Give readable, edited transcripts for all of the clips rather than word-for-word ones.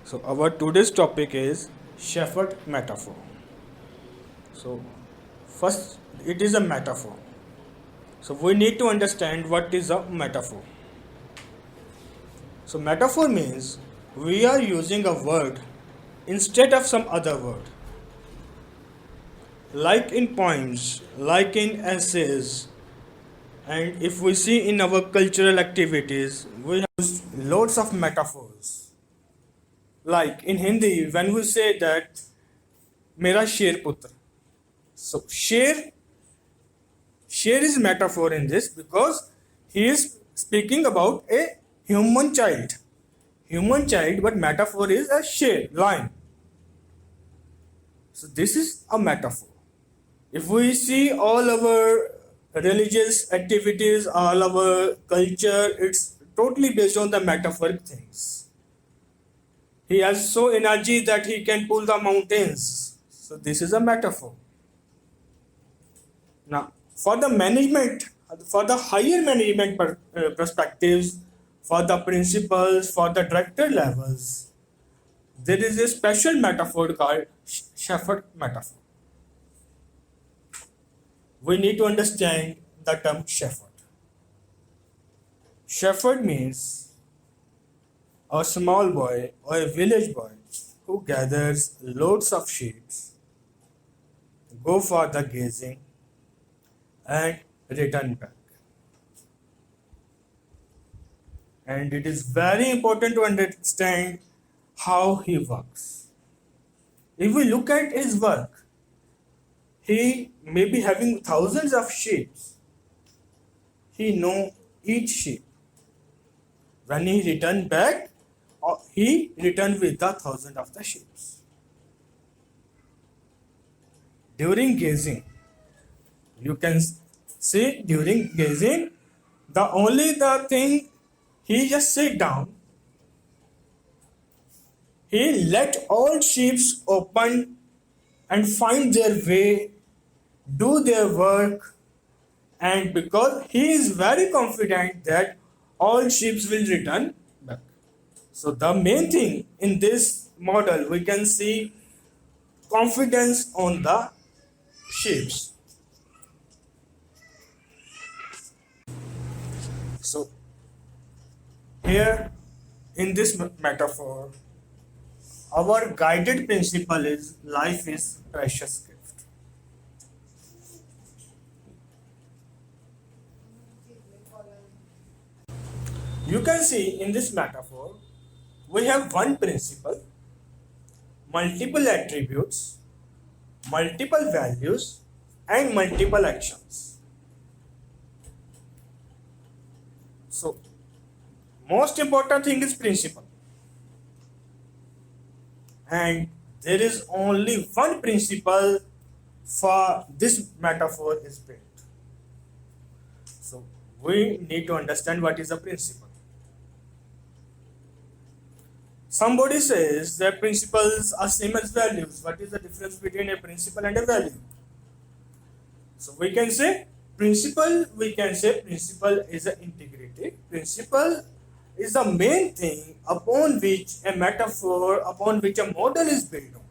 So our today's topic is Shepherd metaphor. So first it is a metaphor. So we need to understand what is a metaphor. So metaphor means we are using a word instead of some other word. Like in poems, like in essays, and if we see in our cultural activities, we use lots of metaphors. Like in Hindi, when we say that Mera Sher Putra. So Sher is metaphor in this because he is speaking about a human child. Human child, but metaphor is a sher, lion. So this is a metaphor. If we see all our religious activities, all our culture, it's totally based on the metaphoric things. He has so energy that he can pull the mountains. So this is a metaphor. Now, for the management, for the higher management perspectives, for the principals, for the director levels, there is a special metaphor called Shepherd metaphor. We need to understand the term shepherd. Shepherd means a small boy or a village boy who gathers loads of sheep, go for the gazing, and return back. And it is very important to understand how he works. If we look at his work, he may be having thousands of sheep. He know each sheep. When he return back, he return with the thousand of the sheep. During gazing, you can see during gazing, the thing he just sit down. He let all sheep open and find their way, do their work, and because he is very confident that all sheep will return back. So the main thing in this model we can see confidence on the sheep. So here in this metaphor, our guided principle is life is precious gift. You can see in this metaphor, we have one principle, multiple attributes, multiple values, and multiple actions. So, most important thing is principle. And there is only one principle for this metaphor is built. So, we need to understand what is a principle. Somebody says that principles are same as values. What is the difference between a principle and a value? So we can say principle is an integrity. Principle is the main thing upon which a metaphor, upon which a model is built on.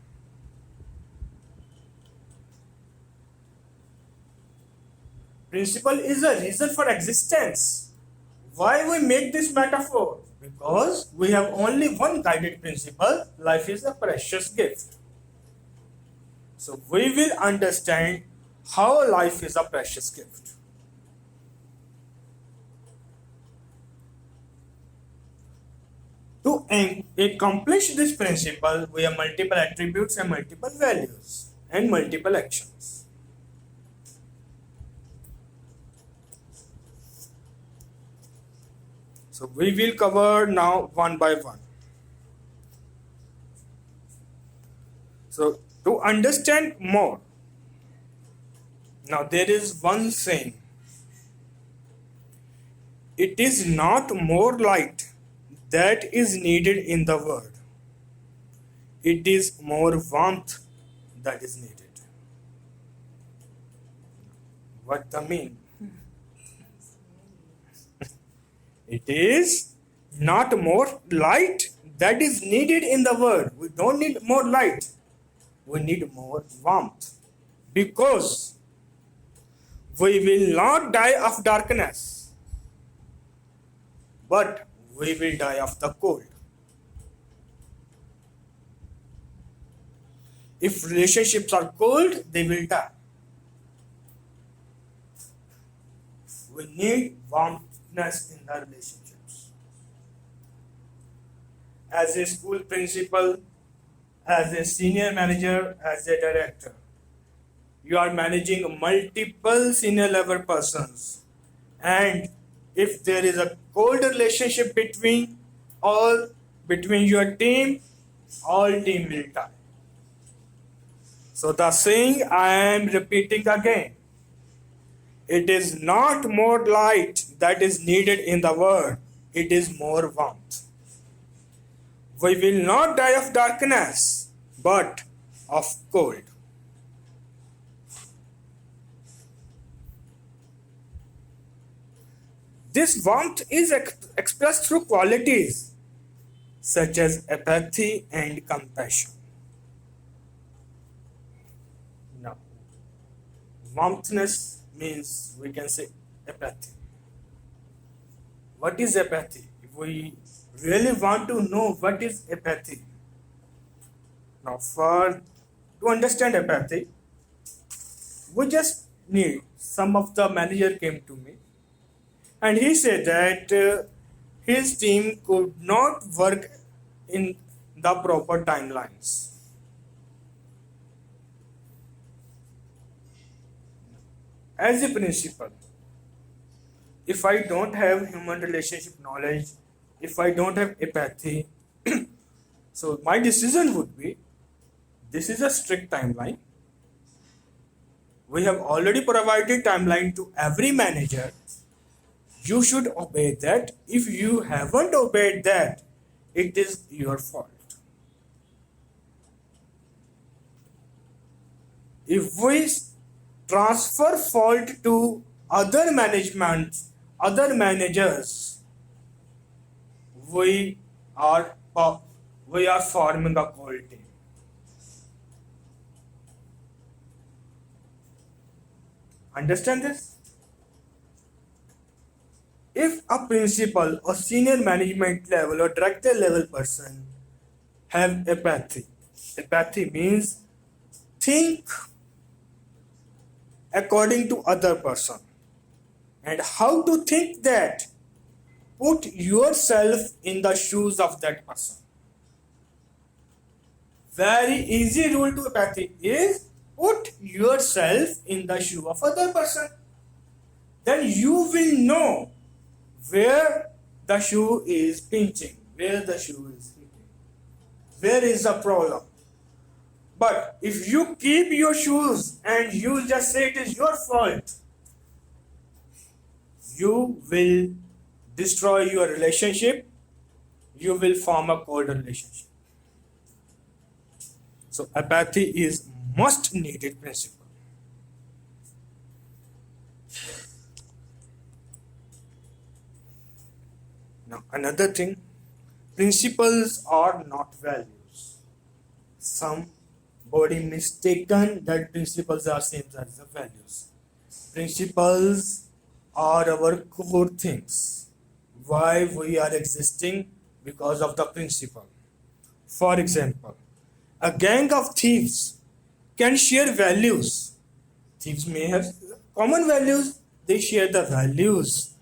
Principle is a reason for existence. Why we make this metaphor? Because we have only one guided principle, life is a precious gift. So we will understand how life is a precious gift. To accomplish this principle, we have multiple attributes and multiple values and multiple actions. So we will cover now one by one. So to understand more, now there is one saying. It is not more light that is needed in the world. It is more warmth that is needed. What the mean? It is not more light that is needed in the world. We don't need more light, we need more warmth. Because we will not die of darkness, but we will die of the cold. If relationships are cold, they will die. We need warmthness in the relationships. As a school principal, as a senior manager, as a director, you are managing multiple senior level persons. And if there is a cold relationship between your team, all team will die. So the saying I am repeating again. It is not more light that is needed in the world, it is more warmth. We will not die of darkness, but of cold. This warmth is expressed through qualities such as apathy and compassion. Now, warmthness means we can say apathy. What is apathy? If we really want to know what is apathy, now to understand apathy, we just need some of the manager came to me and he said that his team could not work in the proper timelines. As a principal, if I don't have human relationship knowledge, if I don't have empathy, so my decision would be this is a strict timeline. We have already provided timeline to every manager. You should obey that. If you haven't obeyed that, it is your fault. If we transfer fault to other managers, we are forming a cold team. Understand this? If a principal or senior management level or director level person have apathy means think according to other person. And how to think that? Put yourself in the shoes of that person. Very easy rule to apathy is put yourself in the shoe of other person. Then you will know where the shoe is pinching, where the shoe is hitting, where is the problem. But if you keep your shoes and you just say it is your fault, you will destroy your relationship, you will form a cold relationship. So apathy is most needed principle. Now another thing, principles are not values. Somebody mistaken that principles are same as the values. Principles are our core things. Why we are existing? Because of the principle. For example, a gang of thieves can share values. Thieves may have common values, they share the values,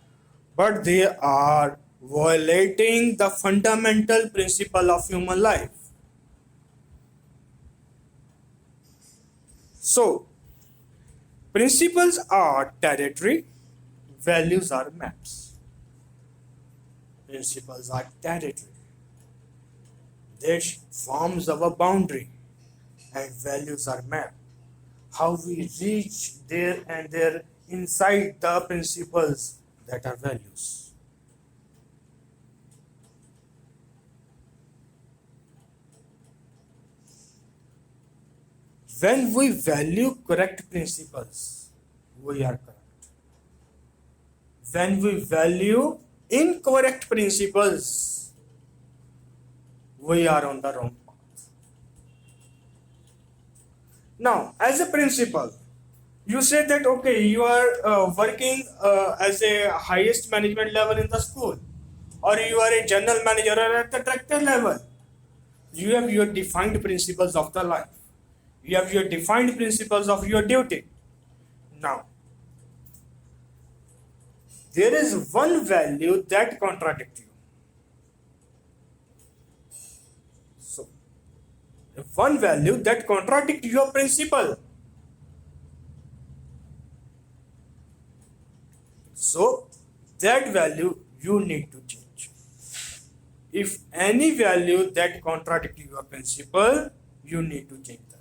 but they are violating the fundamental principle of human life. So, principles are territory, values are maps. Principles are territory. That forms our boundary, and values are map. How we reach there and there inside the principles that are values. When we value correct principles, we are correct. When we value incorrect principles, we are on the wrong path. Now, as a principal, you say that okay, you are working as a highest management level in the school, or you are a general manager or at the director level. You have your defined principles of the life. You have your defined principles of your duty. Now, there is one value that contradicts you. So, one value that contradicts your principle. So, that value you need to change. If any value that contradicts your principle, you need to change that.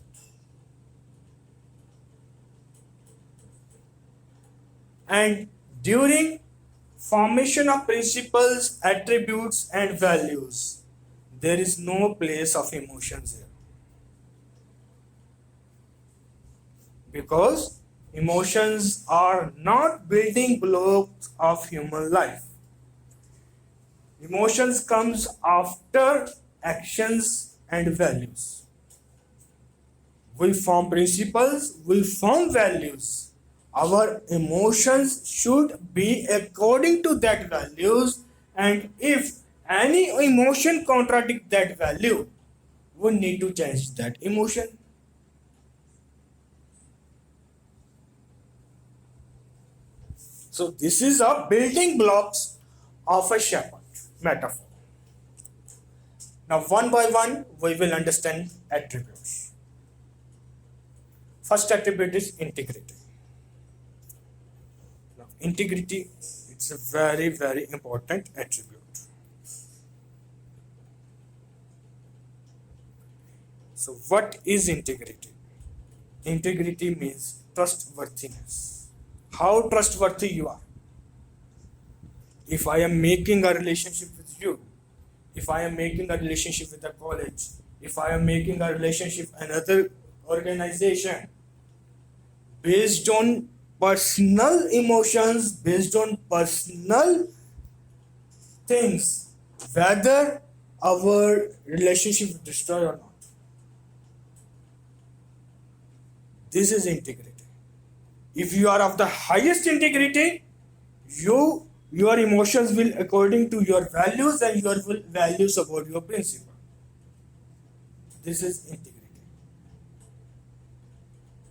And during formation of principles, attributes, and values, there is no place of emotions here. Because emotions are not building blocks of human life. Emotions comes after actions and values. We form principles, we form values. Our emotions should be according to that values, and if any emotion contradict that value, we need to change that emotion. So this is a building blocks of a shepherd metaphor. Now one by one we will understand attributes. First attribute is integrity. Now integrity, it's a very very important attribute. So what is integrity? Integrity means trustworthiness. How trustworthy you are. If I am making a relationship with you, if I am making a relationship with a college, if I am making a relationship with another organization, based on personal emotions, based on personal things, whether our relationship will destroy or not. This is integrity. If you are of the highest integrity, your emotions will according to your values and your values support your principle. This is integrity.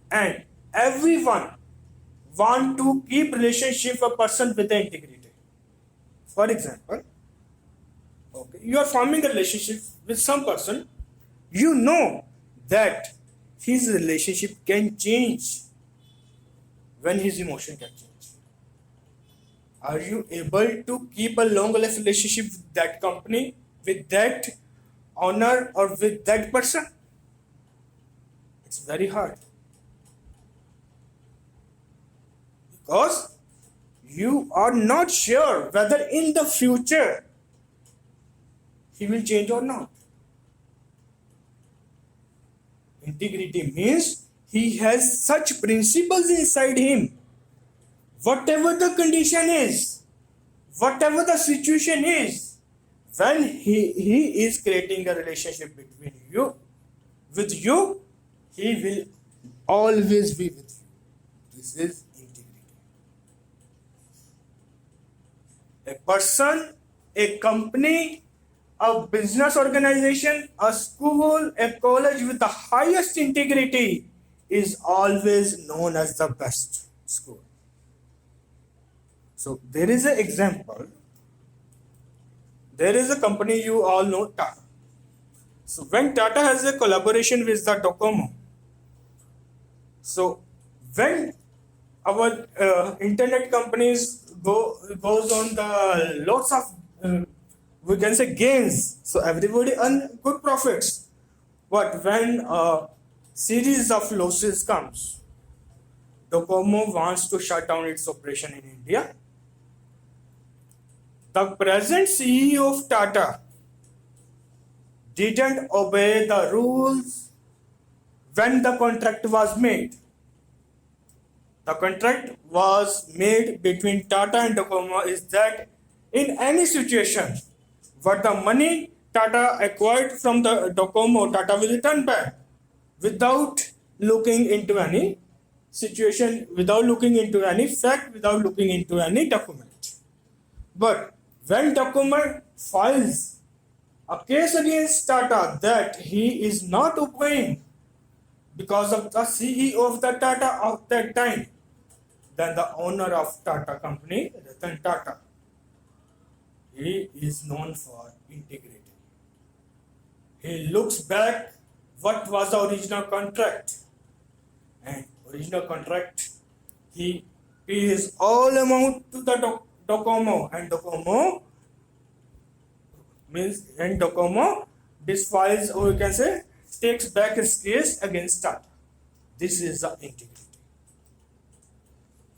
And everyone want to keep relationship a person with the integrity. For example, okay, you are forming a relationship with some person, you know that his relationship can change when his emotion can change. Are you able to keep a long life relationship with that company, with that owner, or with that person? It's very hard. Because you are not sure whether in the future he will change or not. Integrity means he has such principles inside him. Whatever the condition is, whatever the situation is, when he is creating a relationship between you, with you, he will always be with you. This is integrity. A person, a company, a business organization, a school, a college with the highest integrity is always known as the best school. So there is an example. There is a company you all know, Tata. So when Tata has a collaboration with the Docomo, so when our internet companies goes on the lots of we can say gains, so everybody earn good profits. But when a series of losses comes, Docomo wants to shut down its operation in India. The present CEO of Tata didn't obey the rules when the contract was made. The contract was made between Tata and Docomo is that in any situation, what the money Tata acquired from the Docomo, Tata will return back without looking into any situation, without looking into any fact, without looking into any document. But when document files a case against Tata that he is not obeying because of the CEO of the Tata of that time, then the owner of Tata company, Ratan Tata, he is known for integrity. He looks back what was the original contract, and original contract he pays all amount to the Docomo, and Docomo disfiles, or you can say takes back his case against Tata. This is the integrity.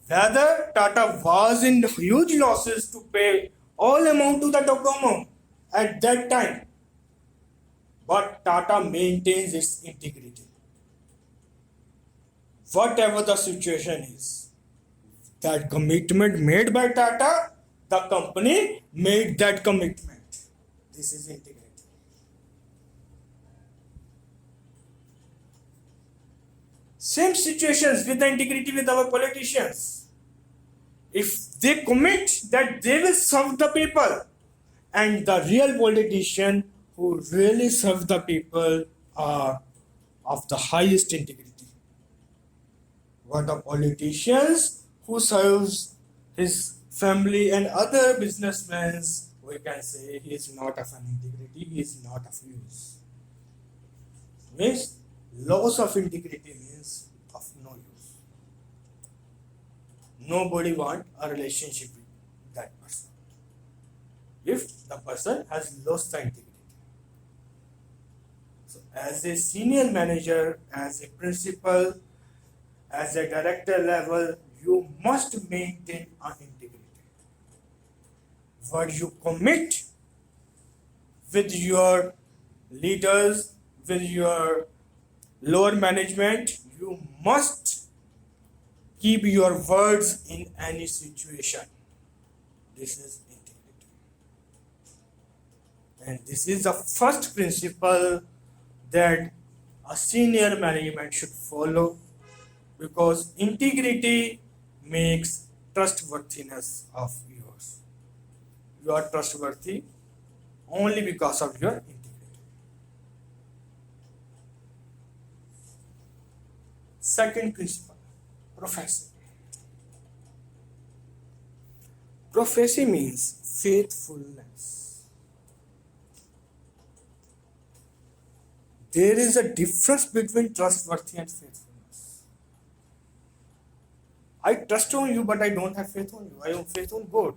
Whether Tata was in huge losses to pay all amount to the Docomo at that time, but Tata maintains its integrity. Whatever the situation is, that commitment made by Tata, the company made that commitment. This is integrity. Same situations with the integrity with our politicians. If they commit that they will serve the people, and the real politician who really serve the people are of the highest integrity. What the politicians who serves his family and other businessmen, we can say he is not of an integrity, he is not of use. Means loss of integrity means of no use. Nobody want a relationship with that person if the person has lost the integrity. So as a senior manager, as a principal, as a director level, you must maintain an integrity. What you commit with your leaders, with your lower management, you must keep your words in any situation. This is integrity. And this is the first principle that a senior management should follow, because integrity makes trustworthiness of yours. You are trustworthy only because of your integrity. Second principle, prophecy. Prophecy means faithfulness. There is a difference between trustworthy and faithfulness. I trust on you, but I don't have faith on you. I have faith on God.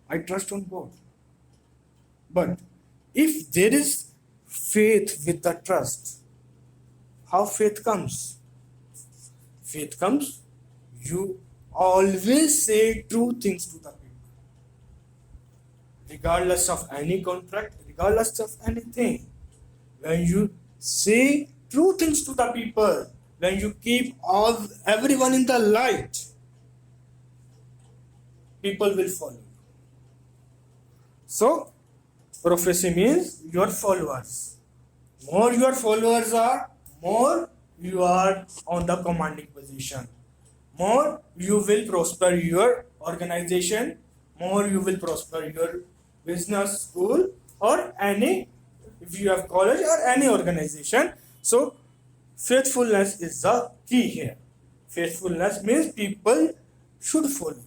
I trust on God. But if there is faith with the trust, how faith comes? Faith comes, you always say true things to the people, regardless of any contract, regardless of anything. When you say true things to the people, when you keep everyone in the light, people will follow you. So, prophecy means your followers. More your followers are, more you are on the commanding position. More you will prosper your organization, more you will prosper your business, school, or any, if you have college or any organization. So, faithfulness is the key here. Faithfulness means people should follow you.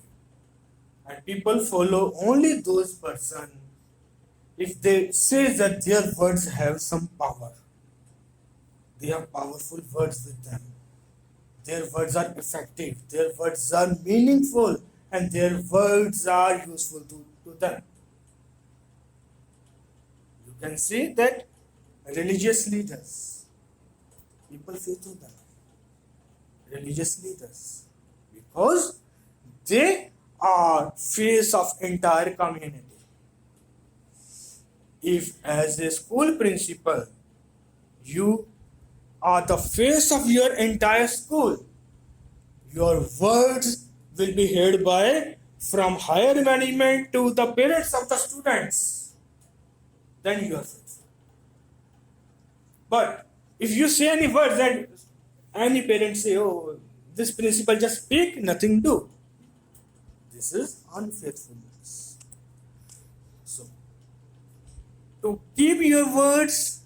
And people follow only those persons if they say that their words have some power. They have powerful words with them. Their words are effective. Their words are meaningful. And their words are useful to them. You can see that religious leaders, people faith to them. Religious leaders. Because they are face of entire community. If as a school principal, you are the face of your entire school, your words will be heard by from higher management to the parents of the students. then you are faithful. But if you say any words that any parent say, oh, this principal just speak, nothing do. This is unfaithfulness. So, to keep your words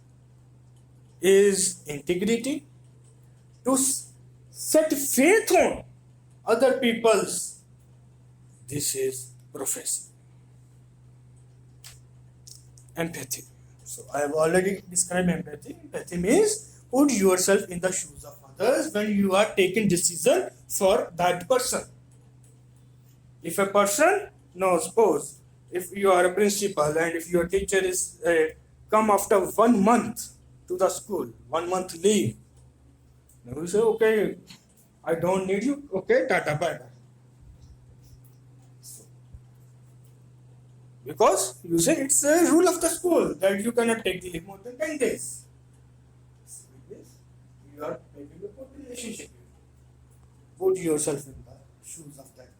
is integrity. To set faith on other people's, this is profession. Empathy. So I have already described empathy. Empathy means put yourself in the shoes of others when you are taking decision for that person. If a person, no, suppose if you are a principal and if your teacher is come after 1 month to the school, 1 month leave, now you say, okay, I don't need you, okay, tata, bye bye. Because you say it's a rule of the school that you cannot take the leave more than 10 days. So you are making a good relationship. Put yourself in the shoes of that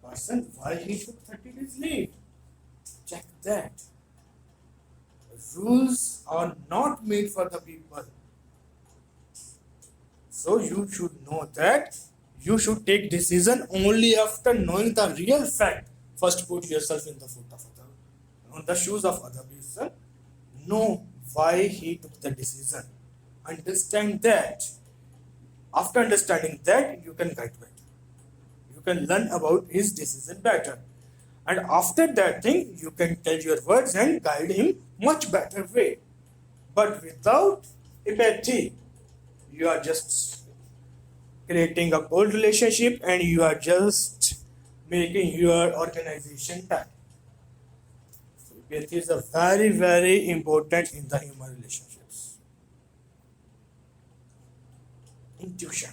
person. Why he took 30 days leave? Check that. Rules are not made for the people. So you should know that you should take decision only after knowing the real fact. First put yourself in the foot of other, on the shoes of other person. Know why he took the decision. Understand that. After understanding that, you can guide better. You can learn about his decision better. And after that thing, you can tell your words and guide him much better way. But without empathy, you are just creating a cold relationship and you are just making your organization die. So empathy is a very, very important in the human relationships. Intuition.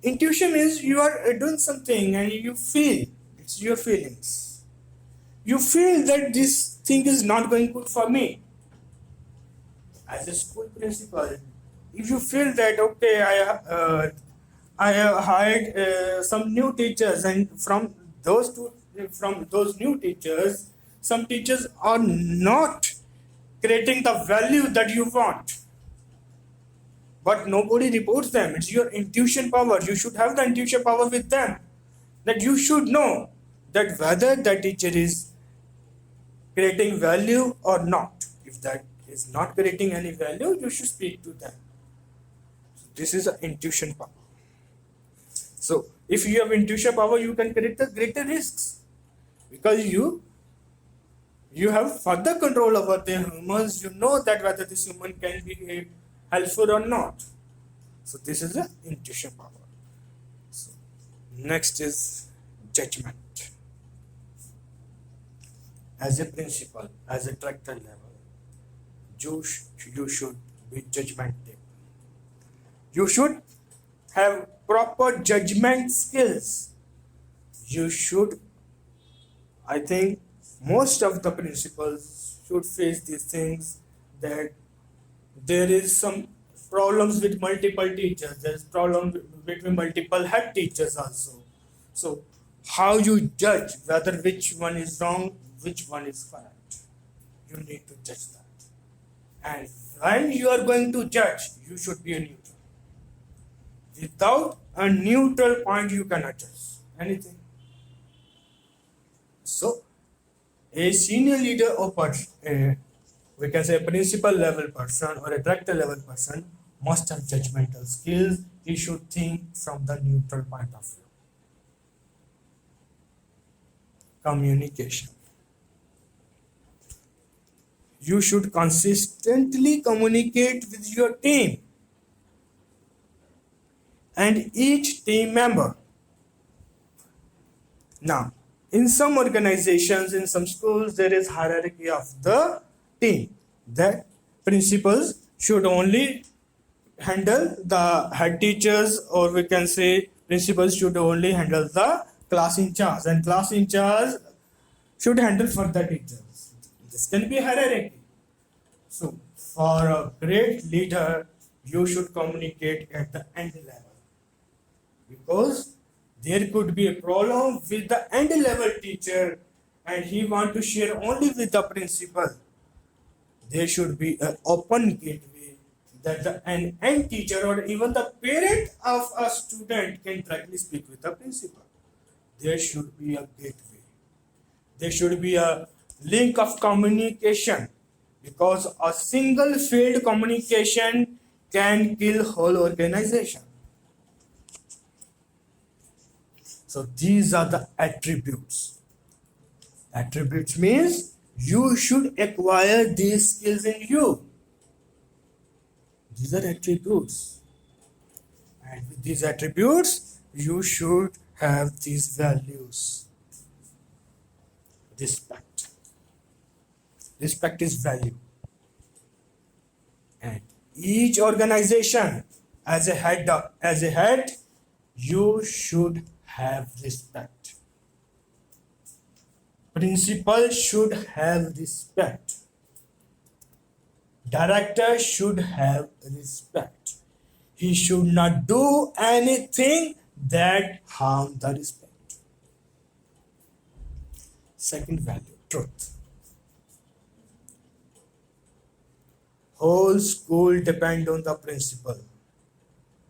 Intuition means you are doing something and you feel, it's your feelings. You feel that this thing is not going good for me. As a school principal, if you feel that, okay, I have hired some new teachers, and from those new teachers, some teachers are not creating the value that you want. But nobody reports them. It's your intuition power. You should have the intuition power with them. That you should know that whether that teacher is creating value or not. If that is not creating any value, you should speak to them. This is an intuition power. So if you have intuition power, you can create the greater risks because you have further control over the humans. You know that whether this human can be helpful or not. So this is the intuition power. So next is judgment. As a principal, as a director level, you should be judgmental. You should have proper judgment skills. You should, I think, most of the principals should face these things, that there is some problems with multiple teachers. There's problem between multiple head teachers also. So how you judge whether which one is wrong, which one is correct? You need to judge that. And when you are going to judge, you should be a neutral. Without a neutral point, you cannot judge anything. So, a senior leader or we can say a principal level person or a director level person must have judgmental skills. He should think from the neutral point of view. Communication. You should consistently communicate with your team and each team member. Now, in some organizations, in some schools, there is hierarchy of the team. That principals should only handle the head teachers, or we can say principals should only handle the class in charge, and class in charge should handle further teachers. This can be hierarchy. So, for a great leader, you should communicate at the end level, because there could be a problem with the end level teacher and he want to share only with the principal, there should be an open gateway that an end teacher or even the parent of a student can directly speak with the principal. There should be a gateway. There should be a link of communication, because a single failed communication can kill whole organization. So these are the attributes. Attributes means you should acquire these skills in you. These are attributes. And with these attributes, you should have these values. Respect. Respect is value. And each organization as a head, you should have respect. Principal should have respect. Director should have respect. He should not do anything that harm the respect. Second value, truth. Whole school depend on the principal.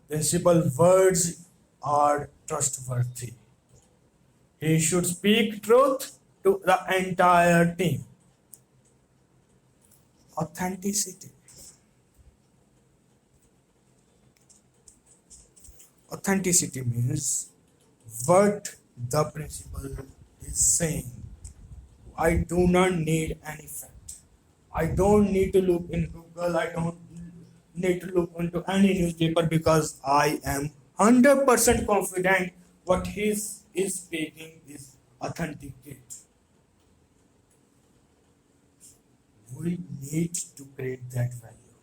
Principal words are trustworthy. He should speak truth to the entire team. Authenticity. Authenticity means what the principal is saying. I do not need any fact. I don't need to look in Google. I don't need to look into any newspaper, because I am 100% confident what he is speaking is authenticate. We need to create that value.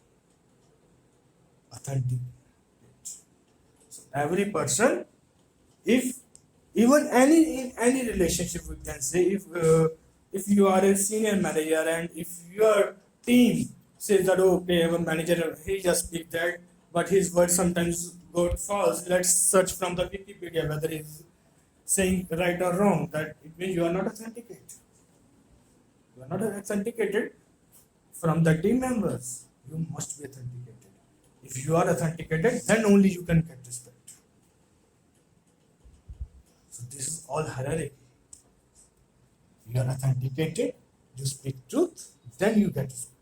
Authenticate. So every person, if even in any relationship, we can say, if you are a senior manager and if your team says that okay, our manager he just speak that, but his words sometimes go false. Let's search from the Wikipedia whether he's saying right or wrong. That it means you are not authenticated. You are not authenticated from the team members. You must be authenticated. If you are authenticated, then only you can get respect. So this is all hierarchy. You are authenticated, you speak truth, then you get respect.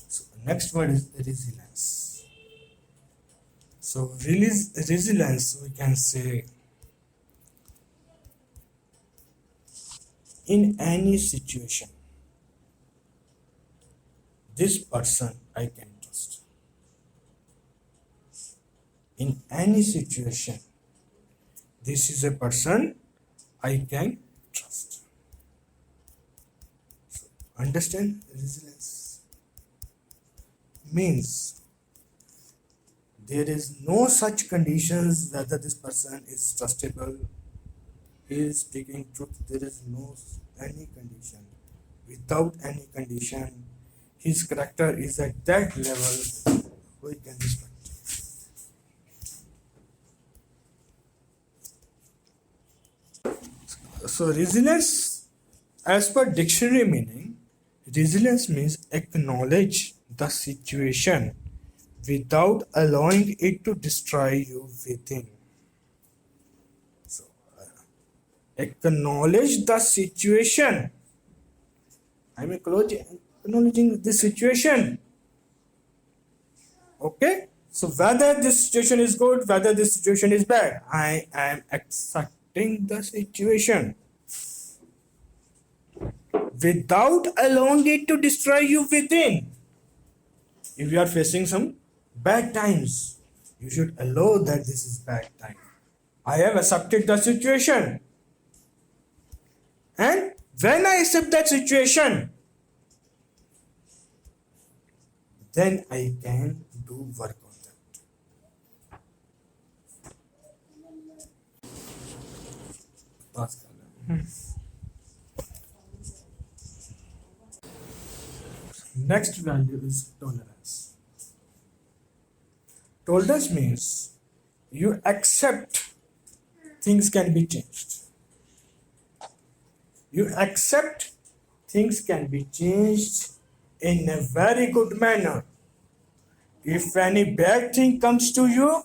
So next word is resilience. So resilience, we can say, in any situation, this person I can trust. In any situation, this is a person I can trust. So, understand resilience means there is no such conditions whether this person is trustable, he is speaking truth. There is no any condition. Without any condition, his character is at that level we can respect. So resilience, as per dictionary meaning, resilience means acknowledge the situation without allowing it to destroy you within. So acknowledge the situation. I'm acknowledging the situation. Okay? So whether this situation is good, whether this situation is bad, I am accepting the situation without allowing it to destroy you within. If you are facing some bad times, you should allow that this is bad time. I have accepted the situation. And when I accept that situation, then I can do work on that. Next value is tolerance. Tolerance means you accept things can be changed. You accept things can be changed in a very good manner. If any bad thing comes to you,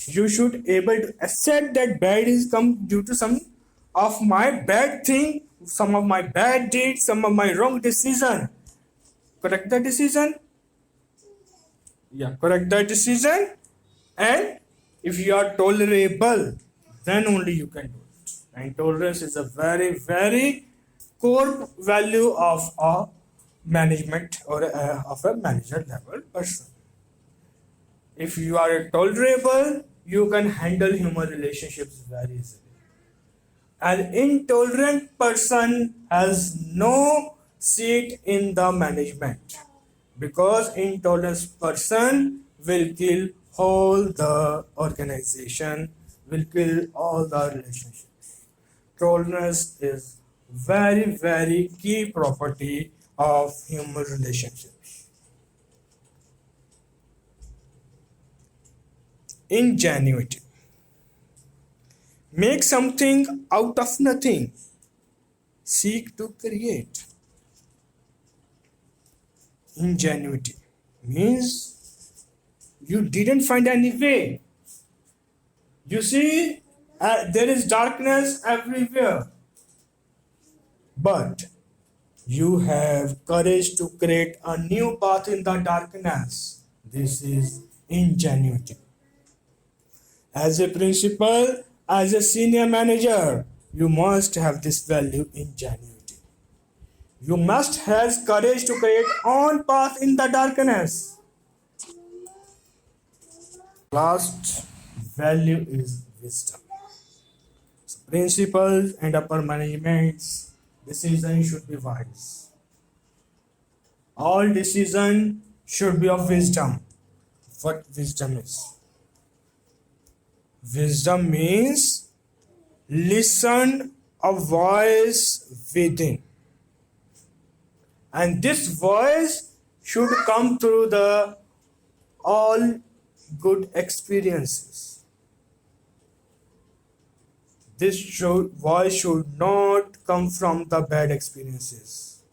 you should able to accept that bad is come due to some of my bad thing, some of my bad deeds, some of my wrong decision. Correct the decision. Yeah, correct the decision. And if you are tolerable, then only you can do it. And tolerance is a very, very core value of a management or of a manager level person. If you are tolerable, you can handle human relationships very easily. An intolerant person has no seat in the management because intolerant person will kill all the organization, will kill all the relationships. Tolerance is very, very key property of human relationships. Ingenuity. Make something out of nothing. Seek to create. Ingenuity means you didn't find any way. You see, there is darkness everywhere. But you have courage to create a new path in the darkness. This is ingenuity. As a principal, as a senior manager, you must have this value ingenuity. You must have courage to create own path in the darkness. Last value is wisdom. So principals and upper management's decision should be wise. All decision should be of wisdom. What wisdom is? Wisdom means listen a voice within. And this voice should come through the all good experiences. This voice should not come from the bad experiences.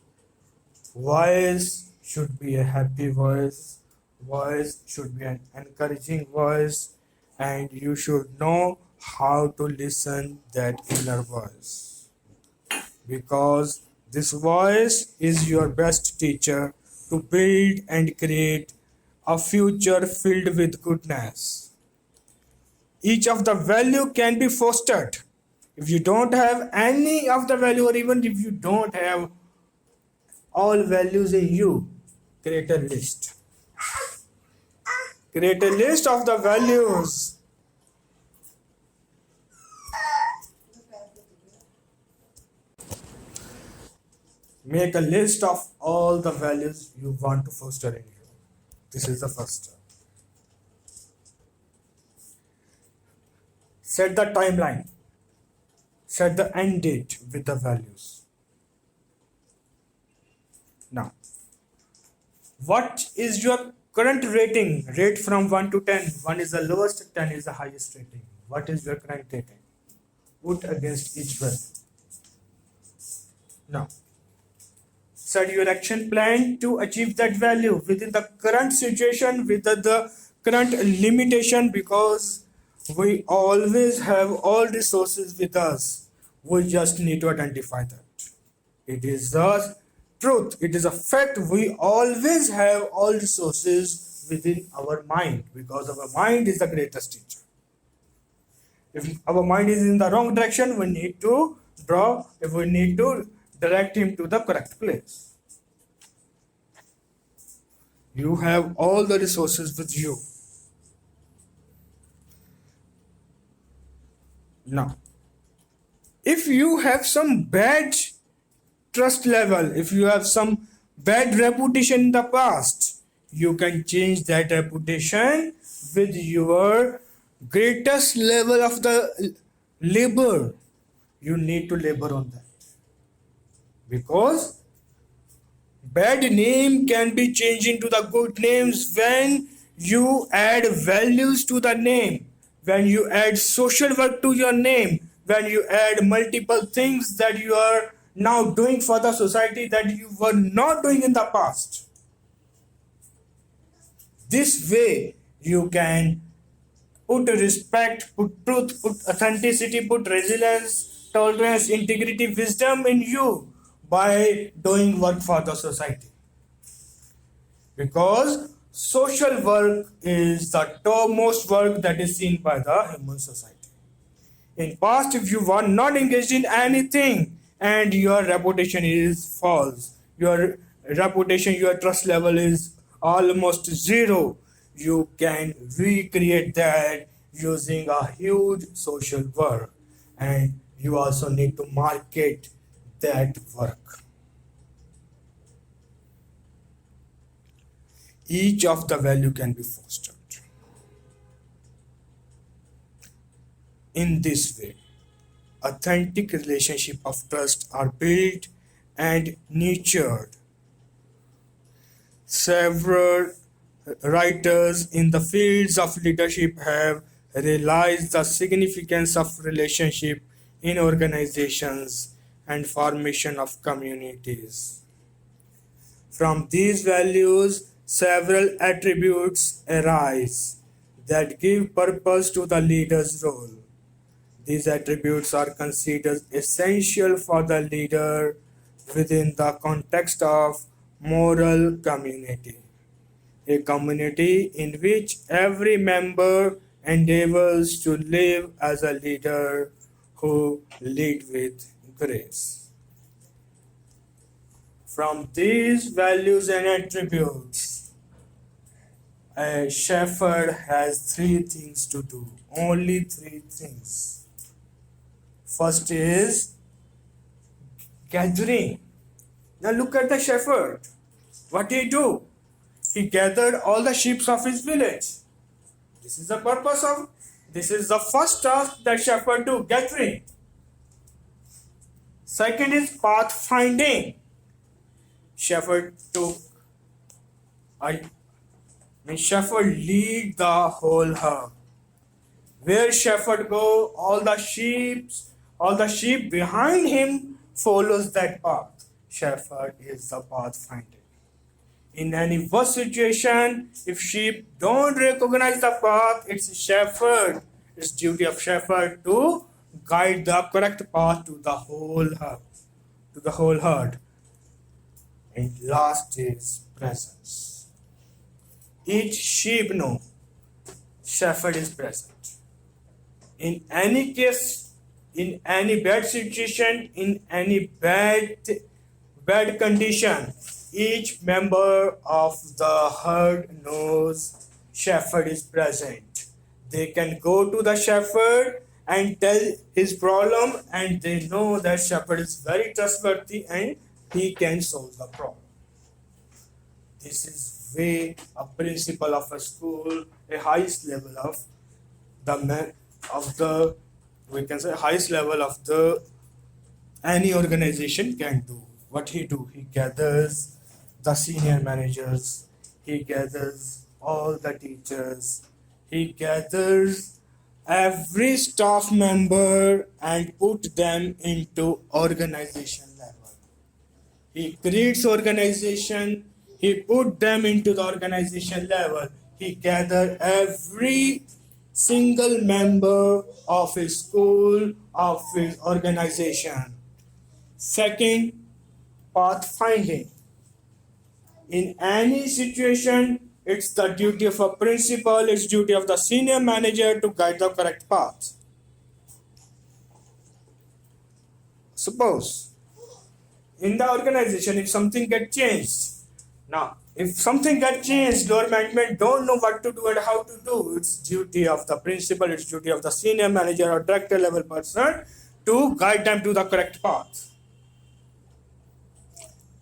Voice should be a happy voice. Voice should be an encouraging voice. And you should know how to listen that inner voice. Because this voice is your best teacher to build and create a future filled with goodness. Each of the value can be fostered. If you don't have any of the value, or even if you don't have all values in you, create a list. Create a list of the values. Make a list of all the values you want to foster in you. This is the first step. Set the timeline. Set the end date with the values. Now, what is your current rating? Rate from 1 to 10. 1 is the lowest, 10 is the highest rating. What is your current rating? Put against each one. Now, set your action plan to achieve that value within the current situation, within the current limitation, because we always have all resources with us. We just need to identify that. It is the truth. It is a fact. We always have all resources within our mind because our mind is the greatest teacher. If our mind is in the wrong direction, we need to direct him to the correct place. You have all the resources with you. Now, if you have some bad trust level, if you have some bad reputation in the past, you can change that reputation with your greatest level of the labor. You need to labor on that, because Bad name can be changed into the good names when you add values to the name, when you add social work to your name, when you add multiple things that you are now doing for the society that you were not doing in the past. This way you can put respect, put truth, put authenticity, put resilience, tolerance, integrity, wisdom in you by doing work for the society. Because social work is the topmost work that is seen by the human society. In past, if you were not engaged in anything and your reputation is false, your reputation, your trust level is almost zero, you can recreate that using a huge social work, and you also need to market that work. Each of the value can be fostered in this way. Authentic relationship of trust are built and nurtured. Several writers in the fields of leadership have realized the significance of relationship in organizations and formation of communities. From these values, several attributes arise that give purpose to the leader's role. These attributes are considered essential for the leader within the context of moral community, a community in which every member endeavors to live as a leader who lead with grace. From these values and attributes, a shepherd has three things to do, only three things. First is gathering. Now look at the shepherd. What did he do? He gathered all the sheep of his village. This is the purpose of, this is the first task that shepherd do, gathering. Second is pathfinding. Shepherd took, shepherd lead the whole herd. Where shepherd go, all the sheep behind him follows that path. Shepherd is the pathfinder. In any worst situation, if sheep don't recognize the path, it's duty of shepherd to guide the correct path to the whole herd. And last is presence. Each sheep know shepherd is present. In any case, in any bad situation, in any bad condition, each member of the herd knows shepherd is present. They can go to the shepherd and tell his problem, and they know that shepherd is very trustworthy and he can solve the problem. This is way a principle of a school, a highest level of highest level of the any organization can do. What he do? He gathers the senior managers, he gathers all the teachers, he gathers every staff member and put them into organization level. He creates organization, he put them into the organization level. He gathered every single member of his school, of his organization. Second, pathfinding. In any situation, it's the duty of a principal, it's duty of the senior manager to guide the correct path. Suppose in the organization, if something gets changed, now if something gets changed, lower management don't know what to do and how to do. It's duty of the principal, it's duty of the senior manager or director level person to guide them to the correct path.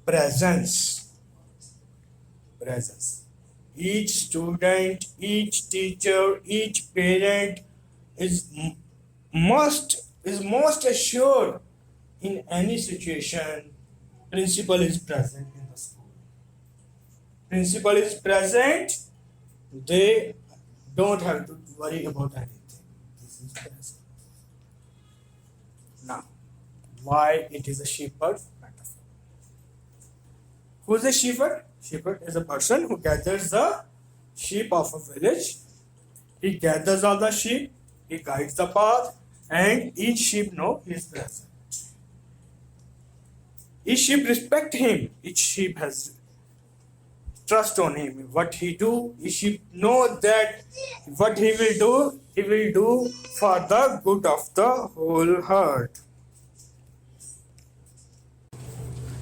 Presence. Each student, each teacher, each parent is most assured in any situation. Principal is present in the school. principal is present, they don't have to worry about anything. This is present. Now, why it is a shepherd metaphor? Who is a shepherd? Shepherd is a person who gathers the sheep of a village. He gathers all the sheep, he guides the path, and each sheep know he is present. Each sheep respect him. Each sheep has trust on him. What he do, each sheep know that what he will do for the good of the whole herd.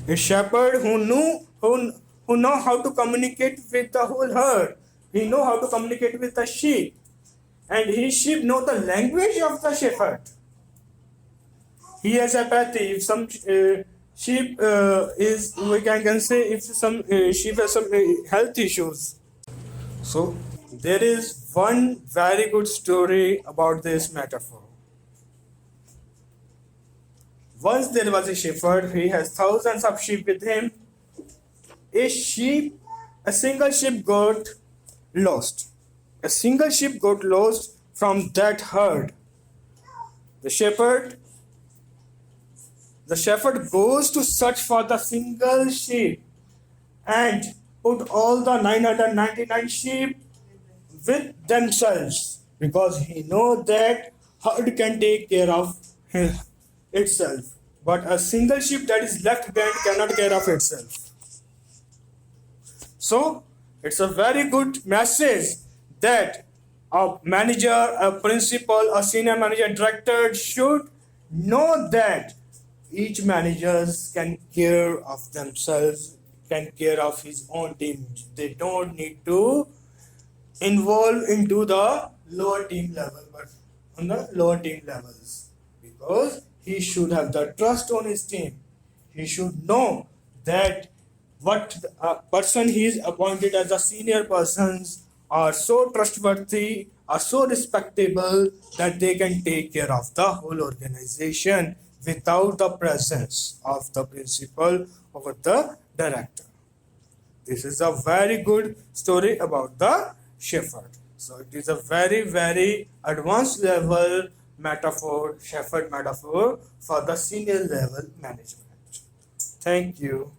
A shepherd who know how to communicate with the whole herd. He know how to communicate with the sheep, and his sheep know the language of the shepherd. He has apathy. If some sheep is, we can say, if some sheep has some health issues. So there is one very good story about this metaphor. Once there was a shepherd. He has thousands of sheep with him. A single sheep got lost. A single sheep got lost from that herd. The shepherd goes to search for the single sheep and put all the 999 sheep with themselves, because he knows that herd can take care of itself, but a single sheep that is left behind cannot care of itself. So it's a very good message that a manager, a principal, a senior manager, director should know that each managers can care of themselves, can care of his own team. They don't need to involve into the lower team level, but on the lower team levels, because he should have the trust on his team. He should know that what person he is appointed as a senior persons are so trustworthy, are so respectable that they can take care of the whole organization without the presence of the principal or the director. This is a very good story about the shepherd. So it is a very, very advanced level metaphor, shepherd metaphor for the senior level management. Thank you.